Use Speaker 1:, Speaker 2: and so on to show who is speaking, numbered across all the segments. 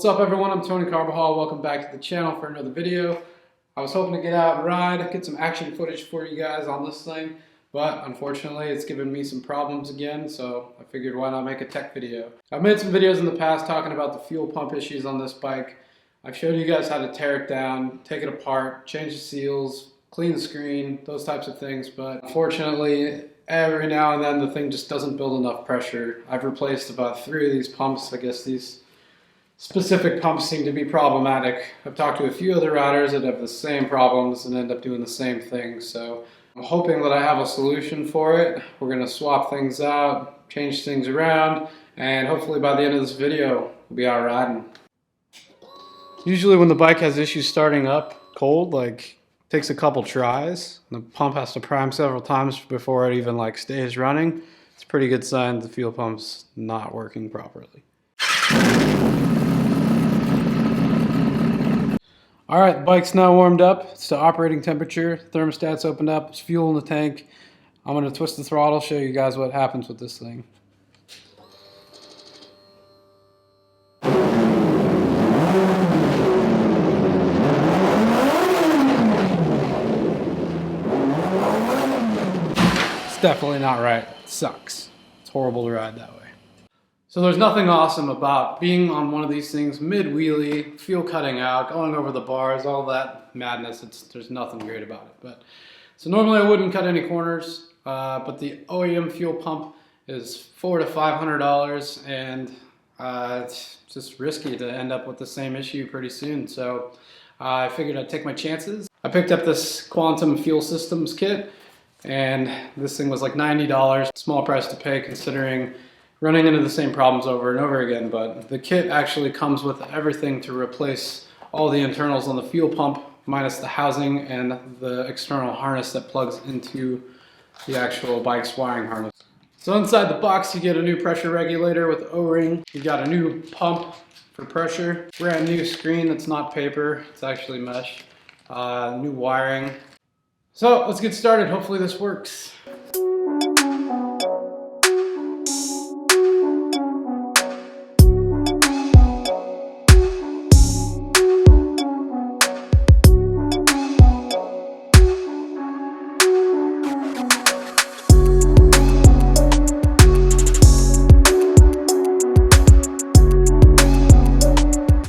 Speaker 1: What's up everyone, I'm Tony Carbajal. Welcome back to the channel for another video. I was hoping to get out and ride, get some action footage for you guys on this thing, but unfortunately it's given me some problems again, so I figured why not make a tech video. I've made some videos in the past talking about the fuel pump issues on this bike. I've showed you guys how to tear it down, take it apart, change the seals, clean the screen, those types of things, but unfortunately every now and then the thing just doesn't build enough pressure. I've replaced about 3 of these pumps. I guess these specific pumps seem to be problematic. I've talked to a few other riders that have the same problems and end up doing the same thing, so I'm hoping that I have a solution for it. We're going to swap things out, change things around, and hopefully by the end of this video we'll be out riding. Usually when the bike has issues starting up cold, like takes a couple tries, the pump has to prime several times before it even stays running. It's a pretty good sign the fuel pump's not working properly. Alright, the bike's now warmed up. It's to operating temperature. Thermostat's opened up. There's fuel in the tank. I'm going to twist the throttle, show you guys what happens with this thing. It's definitely not right. It sucks. It's horrible to ride that way. So there's nothing awesome about being on one of these things mid-wheelie, fuel cutting out, going over the bars, all that madness. There's nothing great about it. So normally I wouldn't cut any corners, but the OEM fuel pump is $400 to $500, and it's just risky to end up with the same issue pretty soon. So I figured I'd take my chances. I picked up this Quantum Fuel Systems kit, and this thing was like $90. Small price to pay considering running into the same problems over and over again, but the kit actually comes with everything to replace all the internals on the fuel pump, minus the housing and the external harness that plugs into the actual bike's wiring harness. So inside the box you get a new pressure regulator with O-ring. You got a new pump for pressure, brand new screen that's not paper, it's actually mesh, new wiring. So let's get started, hopefully this works.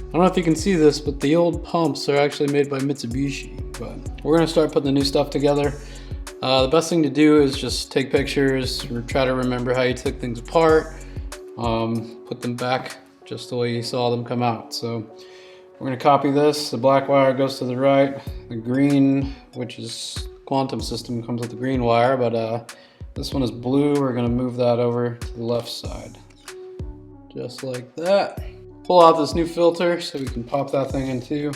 Speaker 1: I don't know if you can see this, but the old pumps are actually made by Mitsubishi, but we're going to start putting the new stuff together. The best thing to do is just take pictures, or try to remember how you took things apart, put them back just the way you saw them come out. So we're going to copy this. The black wire goes to the right, the green, which is Quantum system, comes with the green wire, but this one is blue. We're going to move that over to the left side, just like that. Pull out this new filter so we can pop that thing in too,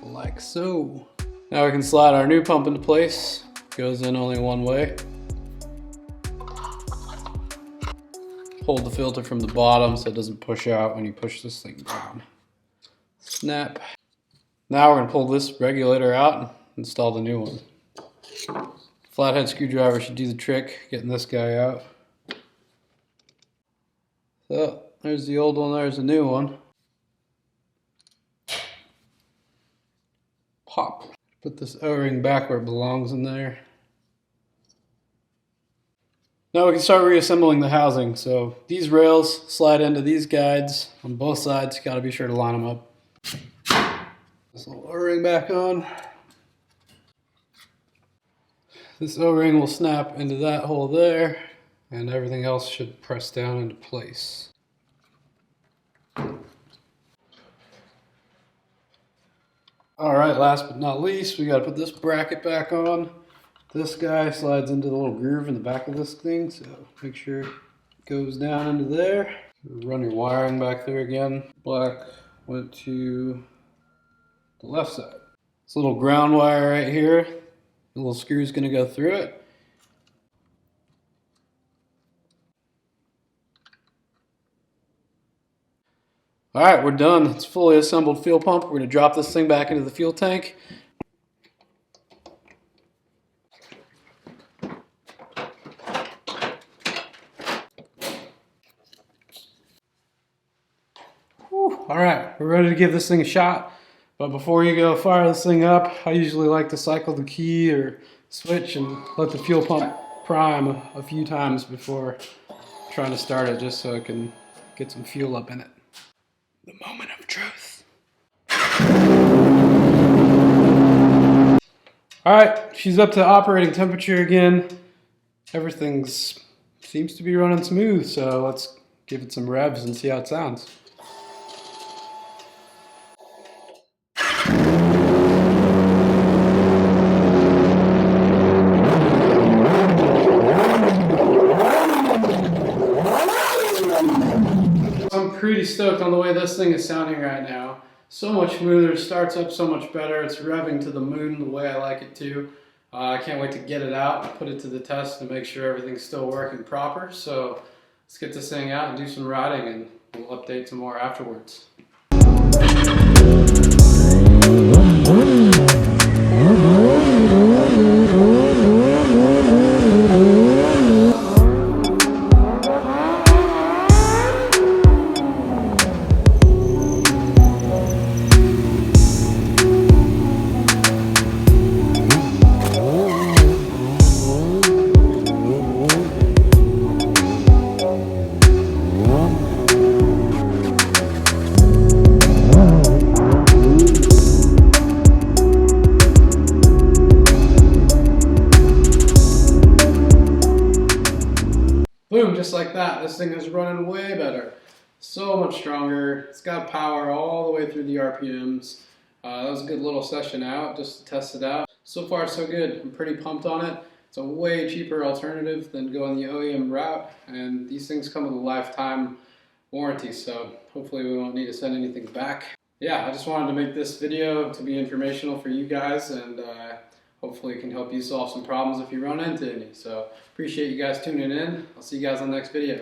Speaker 1: like so. Now we can slide our new pump into place. Goes in only one way. Hold the filter from the bottom so it doesn't push out when you push this thing down. Snap. Now we're going to pull this regulator out and install the new one. Flathead screwdriver should do the trick, getting this guy out. So, there's the old one, there's the new one. Pop. Put this O-ring back where it belongs in there. Now we can start reassembling the housing. So, these rails slide into these guides on both sides. You gotta be sure to line them up. This little O-ring back on. This O-ring will snap into that hole there, and everything else should press down into place. Alright, last but not least, we gotta put this bracket back on. This guy slides into the little groove in the back of this thing, so make sure it goes down into there. Run your wiring back there again. Black went to the left side. This little ground wire right here, the little screw's gonna go through it. Alright, we're done. It's a fully assembled fuel pump. We're going to drop this thing back into the fuel tank. All right, we're ready to give this thing a shot. But before you go fire this thing up, I usually like to cycle the key or switch and let the fuel pump prime a few times before trying to start it, just so I can get some fuel up in it. The moment of truth. All right, she's up to operating temperature again. Everything seems to be running smooth, so let's give it some revs and see how it sounds. I'm pretty stoked on the way this thing is sounding right now. So much smoother, starts up so much better. It's revving to the moon the way I like it to. I can't wait to get it out and put it to the test to make sure everything's still working proper. So let's get this thing out and do some riding, and we'll update some more afterwards. Boom, just like that. This thing is running way better. So much stronger. It's got power all the way through the RPMs. That was a good little session out just to test it out. So far so good. I'm pretty pumped on it. It's a way cheaper alternative than going the OEM route, and these things come with a lifetime warranty, so hopefully we won't need to send anything back. Yeah, I just wanted to make this video to be informational for you guys, and hopefully it can help you solve some problems if you run into any. So appreciate you guys tuning in. I'll see you guys on the next video.